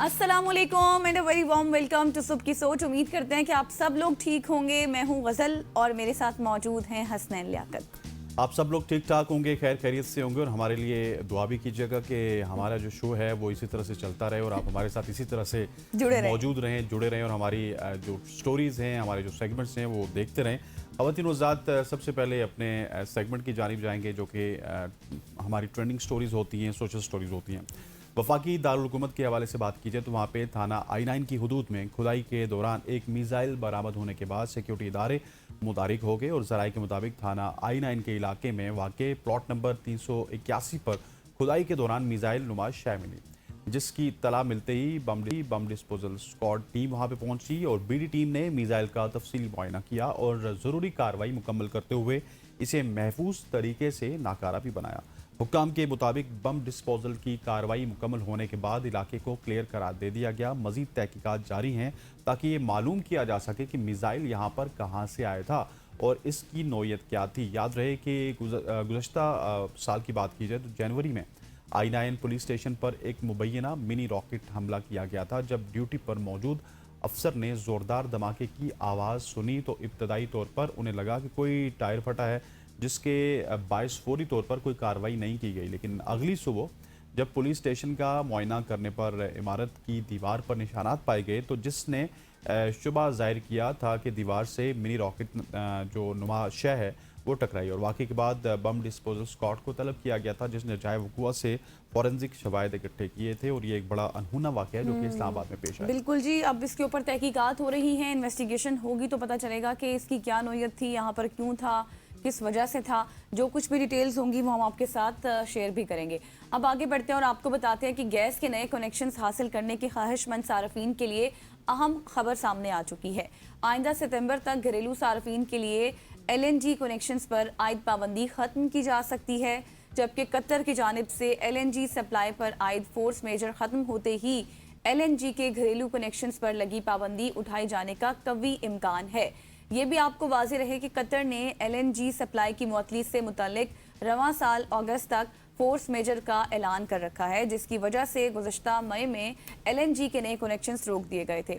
अस्सलामुअलैकुम and a very warm welcome to सुबह की सोच। उम्मीद करते हैं कि आप सब लोग ठीक होंगे। मैं हूं गज़ल और मेरे साथ मौजूद हैं हसनैन लियाकत। आप सब लोग ठीक ठाक होंगे, खैर खैरियत से होंगे और हमारे लिए दुआ भी कीजिएगा कि हमारा जो शो है वो इसी तरह से चलता रहे और आप हमारे साथ इसी तरह से मौजूद रहें, जुड़े रहें और हमारी जो स्टोरीज़ हैं, हमारे जो सेगमेंट्स हैं वो देखते रहें। ख़वातीन व हज़रात, सबसे पहले अपने सेगमेंट की जानिब जाएंगे जो कि हमारी ट्रेंडिंग स्टोरीज़ होती हैं, सोशल स्टोरीज़ होती हैं। वफाकी दारुल हुकूमत के हवाले से बात की जाए तो वहाँ पे थाना I9 की हदूद में खुदाई के दौरान एक मिसाइल बरामद होने के बाद सिक्योरिटी इदारे मुतारिक हो गए और ज़राए के मुताबिक थाना I9 के इलाके में वाक़ प्लॉट नंबर 381 पर खुदाई के दौरान मिसाइल नुमा शय मिली, जिसकी तला मिलते ही बम डिस्पोजल स्क्वाड टीम वहाँ पे पहुंची और बीडी टीम ने मिसाइल का तफसीली मुआयना किया और ज़रूरी कार्रवाई मुकम्मल करते हुए इसे महफूज तरीके से नाकारा भी बनाया। हुक्काम के मुताबिक बम डिस्पोजल की कार्रवाई मुकम्मल होने के बाद इलाके को क्लियर करार दे दिया गया। मजीद तहकीकात जारी हैं ताकि ये मालूम किया जा सके कि मिसाइल यहाँ पर कहाँ से आया था और इसकी नौयत क्या थी। याद रहे कि गुज़श्ता साल की बात की जाए तो जनवरी में I9 पुलिस स्टेशन पर एक मुबैना मिनी रॉकेट हमला किया गया था। जब ड्यूटी पर मौजूद अफसर ने ज़ोरदार धमाके की आवाज़ सुनी तो इब्तदाई तौर पर उन्हें लगा कि कोई टायर फटा है, जिसके बायस फौरी तौर पर कोई कार्रवाई नहीं की गई। लेकिन अगली सुबह जब पुलिस स्टेशन का मुआयना करने पर इमारत की दीवार पर निशानात पाए गए तो जिसने शुबा जाहिर किया था कि दीवार से मिनी रॉकेट जो नुमा शय है वो टकराई और वाक़े के बाद बम डिस्पोजल स्क्वाड को तलब किया गया था, जिसने जाए वक़ुआ से फॉरेंसिक शवाहिद इकट्ठे किए थे और ये एक बड़ा अनहोना वाक़या है जो कि इस्लामाबाद में पेश आया। बिल्कुल जी, अब इसके ऊपर तहकीकात हो रही हैं, इन्वेस्टिगेशन होगी तो पता चलेगा कि इसकी क्या नौयत थी, यहाँ पर क्यों था, किस वजह से था। जो कुछ भी डिटेल्स होंगी वो हम आपके साथ शेयर भी करेंगे। अब आगे बढ़ते हैं और आपको बताते हैं कि गैस के नए कनेक्शंस हासिल करने की ख्वाहिशमंद सार्फिन के लिए अहम खबर सामने आ चुकी है। आइंदा सितंबर तक घरेलू सार्फिन के लिए LNG कनेक्शंस पर आयद पाबंदी ख़त्म की जा सकती है, जबकि कतर की जानिब से LNG सप्लाई पर आयद फोर्स मेजर ख़त्म होते ही LNG के घरेलू कनेक्शंस पर लगी पाबंदी उठाए जाने का कवी इम्कान है। ये भी आपको वाज़ेह रहे कि कतर ने LNG सप्लाई की मुअत्तली से मुतालिक रवां साल अगस्त तक फोर्स मेजर का ऐलान कर रखा है, जिसकी वजह से गुज़श्ता मई में LNG के नए कनेक्शंस रोक दिए गए थे।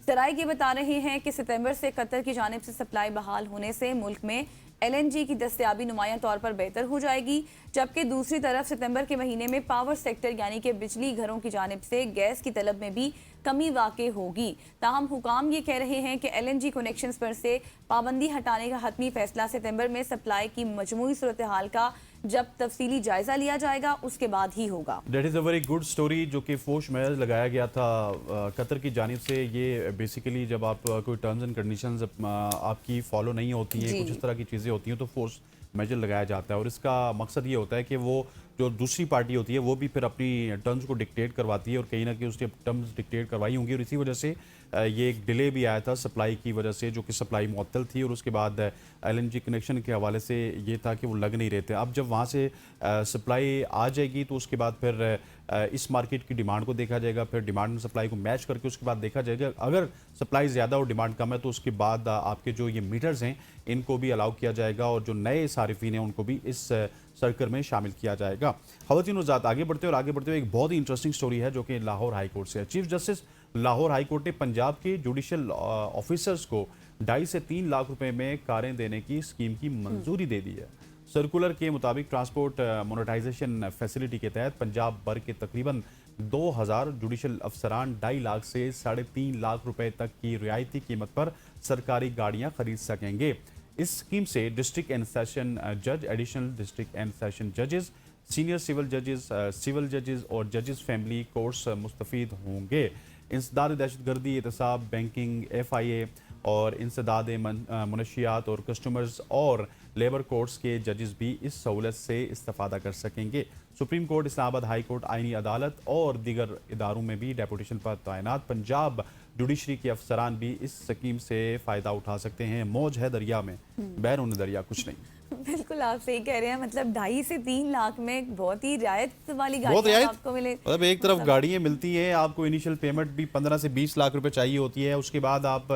ज़राए ये बता रहे हैं कि सितंबर से कतर की जानिब से सप्लाई बहाल होने से मुल्क में LNG की दस्तयाबी नुमाया तौर पर बेहतर हो जाएगी, जबकि दूसरी तरफ सितंबर के महीने में पावर सेक्टर यानी कि बिजली घरों की जानिब से गैस की तलब में भी कमी वाक़ई होगी। ताहम हुकाम ये कह रहे हैं कि LNG कनेक्शंस पर से पाबंदी हटाने का हतमी फैसला सितंबर में सप्लाई की मजमूई सूरत हाल का जब तफसीली जायजा लिया जाएगा उसके बाद ही होगा। That is a very good story जो कि फोर्स महज लगाया गया था कतर की जानिब से। ये बेसिकली जब आप कोई टर्म्स एंड कंडीशंस आपकी फॉलो नहीं होती हैं, कुछ इस तरह की चीज़ें होती हैं तो फोर्स मेजर लगाया जाता है और इसका मकसद ये होता है कि वो जो दूसरी पार्टी होती है वो भी फिर अपनी टर्म्स को डिक्टेट करवाती है और कहीं ना कहीं उसने टर्म्स डिक्टेट करवाई होंगी और इसी वजह से ये एक डिले भी आया था सप्लाई की वजह से, जो कि सप्लाई मुअत्तल थी और उसके बाद LNG कनेक्शन के हवाले से ये था कि वो लग नहीं रहे थे। अब जब वहाँ से सप्लाई आ जाएगी तो उसके बाद फिर इस मार्केट की डिमांड को देखा जाएगा, फिर डिमांड में सप्लाई को मैच करके उसके बाद देखा जाएगा अगर सप्लाई ज़्यादा और डिमांड कम है तो उसके बाद आपके जो ये मीटर्स हैं इनको भी अलाउ किया जाएगा और जो नए सारिफिन हैं उनको भी इस सर्कल में शामिल किया जाएगा। ख़वातीन व हज़रात, आगे बढ़ते हुए एक बहुत ही इंटरेस्टिंग स्टोरी है जो कि लाहौर हाई कोर्ट से है। Chief justice Lahore high court ने पंजाब के जुडिशल ऑफिसर्स को 2.5 से 3 लाख रुपए में कारें देने की स्कीम की मंजूरी दे दी है। सर्कुलर के मुताबिक ट्रांसपोर्ट मोनेटाइजेशन फैसिलिटी के तहत पंजाब भर के तकरीबन 2000 जुडिशल अफसरान 2.5 लाख से 3.5 लाख रुपए तक की रियायती कीमत पर सरकारी गाड़ियां खरीद सकेंगे। इस स्कीम से डिस्ट्रिक्ट एंड सेशन जज, एडिशनल डिस्ट्रिक्ट एंड सेशन जजेस, सीनियर सिविल जजेस और जजेस फैमिली कोर्ट्स मुस्तफ़ीद होंगे। इंसदाद दहशतगर्दी, एहतसाब, बैंकिंग, FIA और इंसदाद मुनशियात और कस्टमर्स और लेबर कोर्ट्स के जजेस भी इस सहूलत से इस्तेफादा कर सकेंगे। Supreme court, Islamabad high court, आइनी अदालत और दीगर इदारों में भी डेपुटेशन पर तैनात पंजाब जुडिशरी के अफसरान भी इस स्कीम से फ़ायदा उठा सकते हैं। मौज है दरिया में, बैरून दरिया कुछ नहीं। बिल्कुल आप सही कह रहे हैं, मतलब 2.5 से 3 लाख में बहुत ही रियायत वाली गाड़ी आपको मिले। मतलब एक तरफ गाड़ियाँ मिलती हैं, आपको इनिशियल पेमेंट भी 15 से 20 लाख रुपए चाहिए होती है, उसके बाद आप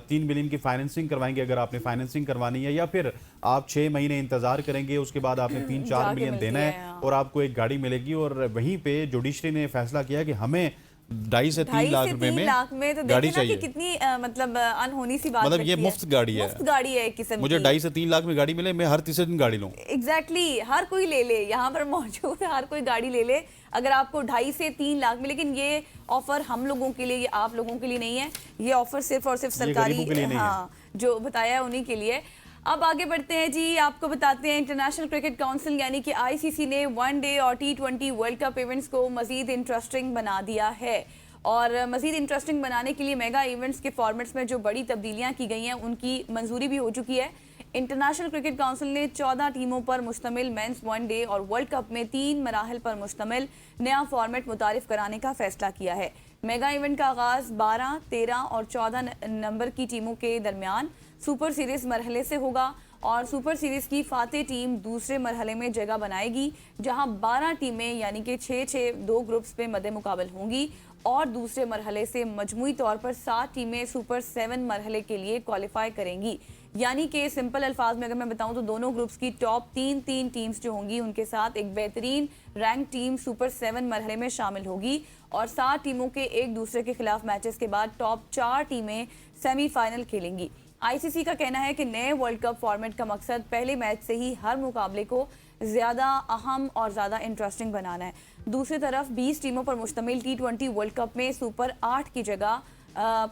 3 मिलियन की फाइनेंसिंग करवाएंगे अगर आपने फाइनेंसिंग करवानी है, या फिर आप 6 महीने इंतजार करेंगे, उसके बाद आपने 3-4 मिलियन देना है और आपको एक गाड़ी मिलेगी। और वहीं पे जुडिशरी ने फैसला किया कि हमें 2.5 से 3 लाख रुपए 3 में लाख में तो गाड़ी देखें ना कि चाहिए। कितनी मतलब अनहोनी सी बात मतलब ये लगती है। मुफ्त गाड़ी है। मुफ्त गाड़ी है एक किस्म मुझे की। 2.5 से 3 लाख में गाड़ी मिले, मैं हर तीसरे दिन गाड़ी लूँ। एग्जैक्टली हर कोई ले ले, यहाँ पर मौजूद हर कोई गाड़ी ले ले अगर आपको 2.5 से 3 लाख में। लेकिन ये ऑफर हम लोगों के लिए, ये आप लोगों के लिए नहीं है। ये ऑफर सिर्फ और सिर्फ सरकारी, गरीबों के लिए नहीं है। हाँ, जो बताया है उन्हीं के लिए। अब आगे बढ़ते हैं जी, आपको बताते हैं इंटरनेशनल क्रिकेट काउंसिल यानी कि आईसीसी ने वनडे और T20 वर्ल्ड कप इवेंट्स को मजीद इंटरेस्टिंग बना दिया है। और मजीद इंटरेस्टिंग बनाने के लिए मेगा इवेंट्स के फॉर्मेट्स में जो बड़ी तब्दीलियां की गई हैं उनकी मंजूरी भी हो चुकी है। इंटरनेशनल क्रिकेट काउंसिल ने 14 टीमों पर मुश्तमिल मेंस वनडे और वर्ल्ड कप में 3 मराहल पर मुश्तमिल नया फॉर्मेट मुतारिफ कराने का फैसला किया है। मेगा इवेंट का आगाज 12, 13 और 14 नंबर की टीमों के दरमियान सुपर सीरीज मरहले से होगा और सुपर सीरीज की फातेह टीम दूसरे मरहले में जगह बनाएगी, जहां 12 टीमें यानी कि 6-6 2 ग्रुप्स में मद्दे मुकाबल होंगी और दूसरे मरहले से मजमूई तौर पर 7 टीमें सुपर 7 मरहले के लिए क्वालिफाई करेंगी। यानी कि सिंपल अल्फाज में अगर मैं बताऊं तो दोनों ग्रुप्स की टॉप 3 टीम्स जो होंगी उनके साथ एक बेहतरीन रैंक टीम सुपर 7 मरहले में शामिल होगी और 7 टीमों के एक दूसरे के खिलाफ मैचेस के बाद टॉप 4 टीमें सेमीफाइनल खेलेंगी। आईसीसी का कहना है कि नए वर्ल्ड कप फॉर्मेट का मकसद पहले मैच से ही हर मुकाबले को ज़्यादा अहम और ज़्यादा इंटरेस्टिंग बनाना है। दूसरी तरफ 20 टीमों पर मुश्तमिल T20 वर्ल्ड कप में सुपर 8 की जगह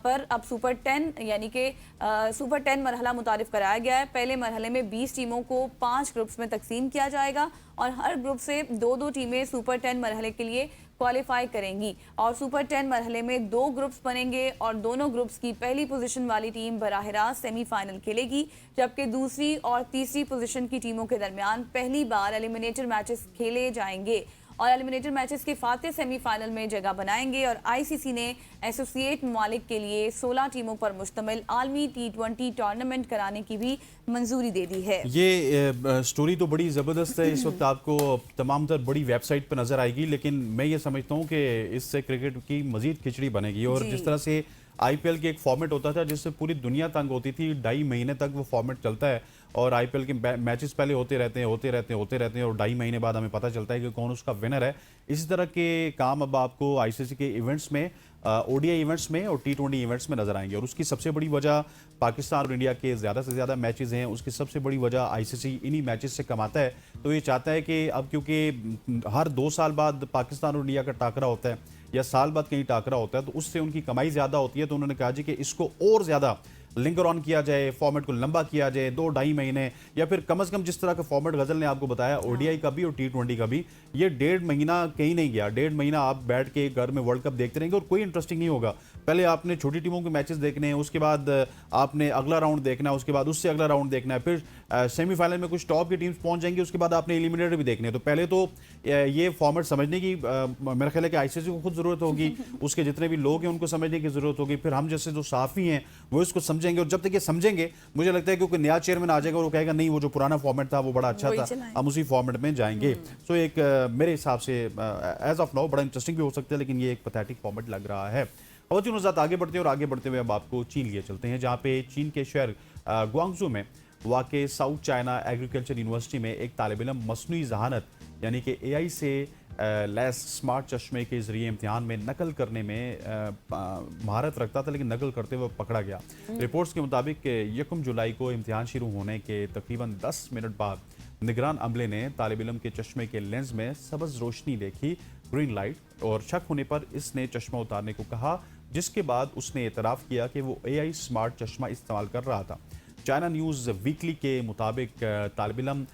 पर अब सुपर 10 यानी कि सुपर 10 मरहला मुतारिफ कराया गया है। पहले मरहले में 20 टीमों को 5 ग्रुप्स में तकसीम किया जाएगा और हर ग्रुप से 2-2 टीमें सुपर 10 मरहले के लिए क्वालिफाई करेंगी और सुपर 10 मरहले में 2 ग्रुप्स बनेंगे और दोनों ग्रुप्स की पहली पोजीशन वाली टीम बराह रास्त सेमीफाइनल खेलेगी, जबकि दूसरी और तीसरी पोजीशन की टीमों के दरमियान पहली बार एलिमिनेटर मैचेस खेले जाएंगे और एलिमिनेटर मैचेस के फातेह सेमीफाइनल में जगह बनाएंगे। और आईसीसी ने एसोसिएट ममालिक के लिए 16 टीमों पर मुश्तमिल आलमी T20 टूर्नामेंट कराने की भी मंजूरी दे दी है। ये स्टोरी तो बड़ी ज़बरदस्त है। इस वक्त आपको तमाम तर बड़ी वेबसाइट पर नज़र आएगी, लेकिन मैं ये समझता हूँ कि इससे क्रिकेट की मजीद खिचड़ी बनेगी। और जिस तरह से आईपीएल के एक फॉर्मेट होता था जिससे पूरी दुनिया तंग होती थी, 2.5 महीने तक वो फॉर्मेट चलता है और आईपीएल के मैचेस पहले होते रहते हैं और 2.5 महीने बाद हमें पता चलता है कि कौन उसका विनर है। इसी तरह के काम अब आपको आईसीसी के इवेंट्स में, ओडीआई इवेंट्स में और T20 इवेंट्स में नजर आएंगे। और उसकी सबसे बड़ी वजह पाकिस्तान और इंडिया के ज़्यादा से ज़्यादा मैचेस हैं, उसकी सबसे बड़ी वजह आईसीसी इन्हीं मैचेस से कमाता है। तो ये चाहता है कि अब क्योंकि हर 2 साल बाद पाकिस्तान और इंडिया का टाकरा होता है या साल बाद कहीं टाकरा होता है तो उससे उनकी कमाई ज़्यादा होती है। तो उन्होंने कहा जी कि इसको और ज़्यादा लिंकर ऑन किया जाए, फॉर्मेट को लंबा किया जाए, 2-2.5 महीने या फिर कम से कम जिस तरह का फॉर्मेट गजल ने आपको बताया ओडीआई का भी और T20 का भी, ये 1.5 महीना कहीं नहीं गया। 1.5 महीना आप बैठ के घर में वर्ल्ड कप देखते रहेंगे और कोई इंटरेस्टिंग नहीं होगा। पहले आपने छोटी टीमों के मैचेस देखने हैं, उसके बाद आपने अगला राउंड देखना है, उसके बाद उससे अगला राउंड देखना है, फिर सेमीफाइनल में कुछ टॉप की टीम्स पहुंच जाएंगी, उसके बाद आपने एलिमिनेटर भी देखने हैं। तो पहले तो ये फॉर्मेट समझने की मेरा ख्याल है कि आईसीसी को खुद जरूरत होगी, उसके जितने भी लोग हैं उनको समझने की जरूरत होगी, फिर हम जैसे जो साफी हैं वो इसको समझेंगे। और जब तक ये समझेंगे मुझे लगता है कि कोई नया चेयरमैन आ जाएगा और वो कहेगा नहीं वो जो पुराना फॉर्मेट था वो बड़ा अच्छा था, हम उसी फॉर्मेट में जाएंगे। सो एक मेरे हिसाब से एज ऑफ नाउ बड़ा इंटरेस्टिंग भी हो सकता है, लेकिन ये एक पैथेटिक फॉर्मेट लग रहा है। और नुज़ात आगे बढ़ते हैं और आगे बढ़ते हुए अब आपको चीन लिए चलते हैं, जहाँ पे चीन के शहर ग्वांगझू में वाक़ साउथ चाइना एग्रीकल्चर यूनिवर्सिटी में एक तालिब इल्म मस्नूई ज़हानत यानी कि AI से लैस स्मार्ट चश्मे के ज़रिए इम्तिहान में नकल करने में महारत रखता था, लेकिन नकल करते हुए पकड़ा गया। रिपोर्ट्स के मुताबिक 1 जुलाई को इम्तिहान शुरू होने के तकरीबन 10 मिनट बाद निगरान अमले ने तालिब इल्म के चश्मे के लेंस में सब्ज़ रोशनी देखी, ग्रीन लाइट, और शक होने पर इसने चश्मा उतारने को कहा, जिसके बाद उसने एतराफ़ किया कि वो AI स्मार्ट चश्मा इस्तेमाल कर रहा था। चाइना न्यूज़ वीकली के मुताबिक तालिब इल्म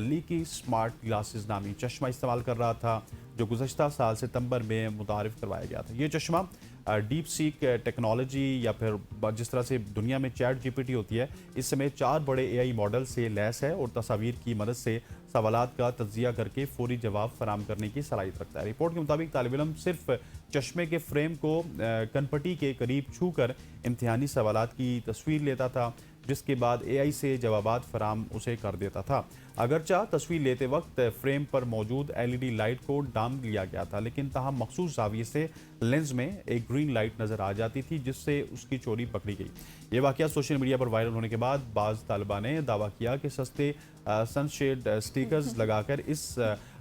लीकी स्मार्ट ग्लासेस नामी चश्मा इस्तेमाल कर रहा था, जो गुज़श्ता साल सितंबर में मुतारिफ़ करवाया गया था। ये चश्मा डीप सीक टेक्नोलॉजी या फिर जिस तरह से दुनिया में चैट GPT होती है, इस समय 4 बड़े AI मॉडल से लैस है और तस्वीर की मदद से सवालात का तज्जिया करके फौरी जवाब फराम करने की सलाहियत रखता है। रिपोर्ट के मुताबिक तालिब इल्म सिर्फ चश्मे के फ्रेम को कनपट्टी के करीब छू कर इम्तिहानी सवालात की तस्वीर लेता था, जिसके बाद AI से जवाबात फराम उसे कर देता था। अगरचा तस्वीर लेते वक्त फ्रेम पर मौजूद LED लाइट को डाम लिया गया था, लेकिन तहम मखसूस जाविये से लेंस में एक ग्रीन लाइट नज़र आ जाती थी, जिससे उसकी चोरी पकड़ी गई। ये वाक़या सोशल मीडिया पर वायरल होने के बाद बाज़ तालिबा ने दावा किया कि सस्ते सनशेड स्टिकर्स लगाकर इस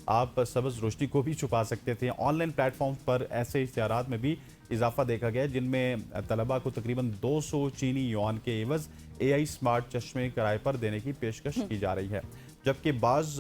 आप सब्ज़ रोशनी को भी छुपा सकते थे। ऑनलाइन प्लेटफॉर्म पर ऐसे इश्तिहारात में भी इजाफा देखा गया है, जिनमें तलबा को तकरीबन 200 चीनी युआन के एवज AI स्मार्ट चश्मे किराए पर देने की पेशकश की जा रही है, जबकि बाज़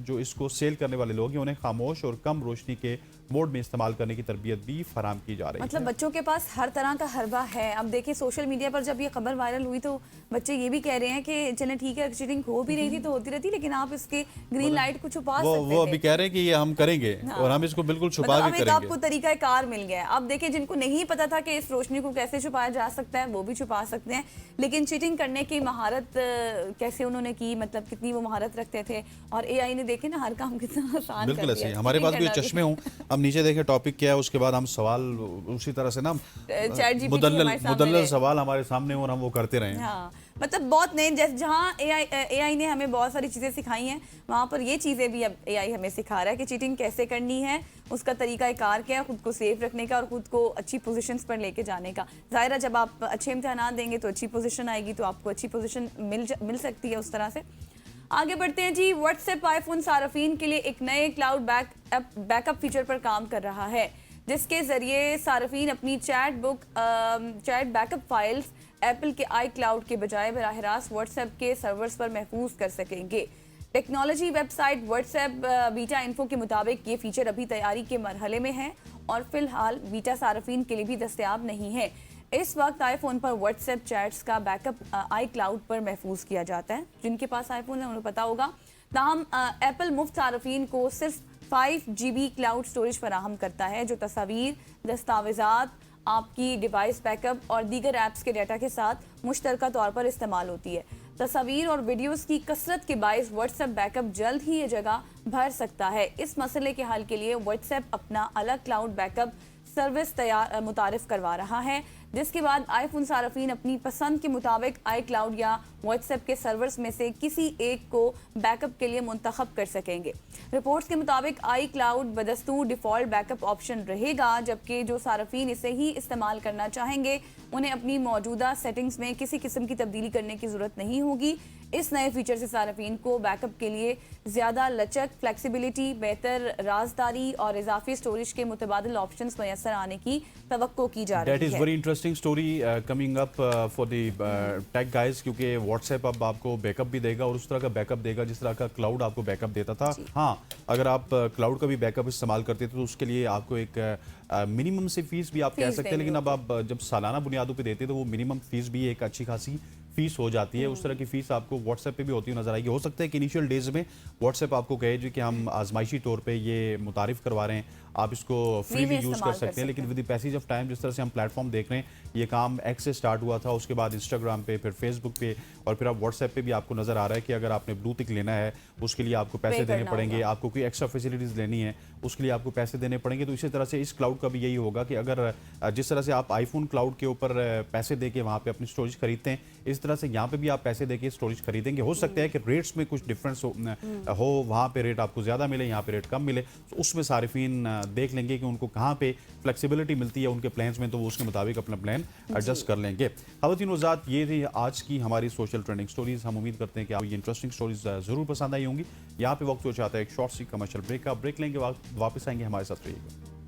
जो इसको सेल करने वाले लोग हैं उन्हें खामोश और कम रोशनी के मोड में इस्तेमाल करने की तरबियत भी फराम की जा रही मतलब है। बच्चों के पास हर तरह का हरबा है। अब देखिए सोशल मीडिया पर जब ये खबर वायरल हुई तो बच्चे ये भी कह रहे हैं कि चलें ठीक है, चीटिंग हो भी रही थी तो होती रहती, लेकिन आप इसके ग्रीन लाइट को छुपा सकते वो थे। अभी कह रहे हैं कि ये हम करेंगे और हम इसको बिल्कुल छुपा मतलब भी अब एक करेंगे। आपको तरीका कार मिल गया है। अब देखिए जिनको नहीं पता था कि इस रोशनी को कैसे छुपाया जा सकता है वो भी छुपा सकते हैं, लेकिन चीटिंग करने की महारत कैसे उन्होंने की, मतलब कितनी वो महारत रखते थे, और AI ने देखे ना हर काम कितना आसान कर बिल्कुल दिया। ऐसे हमारे पास भी cheating चश्मे हों, हम नीचे देखें टॉपिक क्या है, उसके बाद हम सवाल उसी तरह से ना ChatGPT मुदल्लल हमारे सामने मुदल्लल रहे। सवाल हमारे सामने हो और हम वो करते रहें। हाँ, मतलब बहुत नए, जैसे जहाँ AI ने हमें बहुत सारी चीज़ें सिखाई हैं, वहाँ पर ये चीज़ें भी अब AI हमें सिखा रहा है कि चीटिंग कैसे करनी है, उसका तरीका कार क्या है, खुद को सेफ रखने का और खुद को अच्छी पोजीशंस पर लेके जाने का। ज़ाहिर है जब आप अच्छे इम्तिहान देंगे तो अच्छी पोजीशन आएगी, तो आपको अच्छी पोजीशन मिल सकती है उस तरह से। आगे बढ़ते हैं जी। व्हाट्सएप आईफोन सार्फिन के लिए एक नए क्लाउड बैकअप फीचर पर काम कर रहा है, जिसके जरिए सार्फिन अपनी चैट बैकअप फाइल्स एप्पल के iCloud के बजाय बराह रास्त व्हाट्सएप के सर्वर्स पर महफूज कर सकेंगे। Technology website WhatsApp beta info के मुताबिक ये फीचर अभी तैयारी के मरहले में है और फिलहाल बीटा सार्फिन के लिए भी दस्तयाब नहीं है। इस वक्त आईफोन पर व्हाट्सएप चैट्स का बैकअप iCloud पर महफूज किया जाता है। जिनके पास आईफोन है उन्हें पता होगा। ताहम एप्पल मुफ्त सार्फिन को सिर्फ 5 GB क्लाउड स्टोरेज फराहम करता है, जो तस्वीर, दस्तावेजात, आपकी डिवाइस बैकअप और दीगर ऐप्स के डाटा के साथ मुश्तरका तौर पर इस्तेमाल होती है। तस्वीर और वीडियोस की कसरत के बायस व्हाट्सएप बैकअप जल्द ही ये जगह भर सकता है। इस मसले के हल के लिए व्हाट्सएप अपना अलग क्लाउड बैकअप सर्विस मुतारिफ करवा रहा है, जिसके बाद आईफोन सार्फिन अपनी पसंद के मुताबिक iCloud या व्हाट्सएप के सर्वर्स में से किसी एक को बैकअप के लिए मुंतखब कर सकेंगे। रिपोर्ट्स के मुताबिक iCloud बदस्तूर डिफ़ॉल्ट बैकअप ऑप्शन रहेगा, जबकि जो सार्फिन इसे ही इस्तेमाल करना चाहेंगे उन्हें अपनी मौजूदा सेटिंग्स में किसी किस्म की तब्दीली करने की ज़रूरत नहीं होगी। इस नए फीचर से सार्फिन को बैकअप के लिए ज़्यादा लचक, फ्लेक्सिबिलिटी, बेहतर राजदारी और इजाफी स्टोरेज के मुतबादिल ऑप्शंस मैसर आने की तवक्को की जा रही है। That is very interesting story coming up for the tech guys, क्योंकि WhatsApp अब आपको बैकअप भी देगा और उस तरह का बैकअप देगा जिस तरह का क्लाउड आपको बैकअप देता था। हाँ, अगर आप क्लाउड का भी बैकअप इस्तेमाल करते थे तो उसके लिए आपको एक मिनिमम से फीस भी आप कह सकते हैं, लेकिन अब आप जब सालाना बुनियादों पे देते तो वो मिनिमम फीस भी एक अच्छी खासी फीस हो जाती है। उस तरह की फीस आपको व्हाट्सएप पे भी होती हुई नजर आएगी। हो सकता है कि इनिशियल डेज में व्हाट्सएप आपको कहे जी कि हम आजमाइशी तौर पे ये मुतारिफ करवा रहे हैं, आप इसको फ्री में यूज़ कर सकते हैं, लेकिन with the passage of time जिस तरह से हम प्लेटफॉर्म देख रहे हैं, ये काम एक्स से स्टार्ट हुआ था, उसके बाद इंस्टाग्राम पे, फिर फेसबुक पे और फिर अब व्हाट्सएप पे भी आपको नजर आ रहा है कि अगर आपने ब्लू टिक लेना है उसके लिए आपको पैसे देने पड़ेंगे, आपको कोई एक्स्ट्रा फैसिलिटीज लेनी है उसके लिए आपको पैसे देने पड़ेंगे। तो इसी तरह से इस क्लाउड का भी यही होगा कि अगर जिस तरह से आप आईफोन क्लाउड के ऊपर पैसे दे के वहाँ पे अपनी स्टोरेज खरीदते हैं, इस तरह से यहाँ पे भी आप पैसे दे के स्टोरेज खरीदेंगे। हो सकता है कि रेट्स में कुछ डिफरेंस हो, वहाँ पे रेट आपको ज़्यादा मिले, यहाँ पे रेट कम मिले, तो उसमें सारिफीन देख लेंगे कि उनको कहाँ पे फ्लेक्सिबिलिटी मिलती है उनके प्लान्स में, तो वो उसके मुताबिक अपना प्लान एडजस्ट कर लेंगे। ख़वातीन वज़ात, ये थी आज की हमारी सोशल ट्रेंडिंग स्टोरीज। हम उम्मीद करते हैं कि आपको ये इंटरेस्टिंग स्टोरीज ज़रूर पसंद आई होंगी। यहाँ पे वक्त हो चाहता है एक शॉर्ट सी कमर्शियल ब्रेक का, ब्रेक लेंगे, वापस आएंगे, हमारे साथ रहिएगा।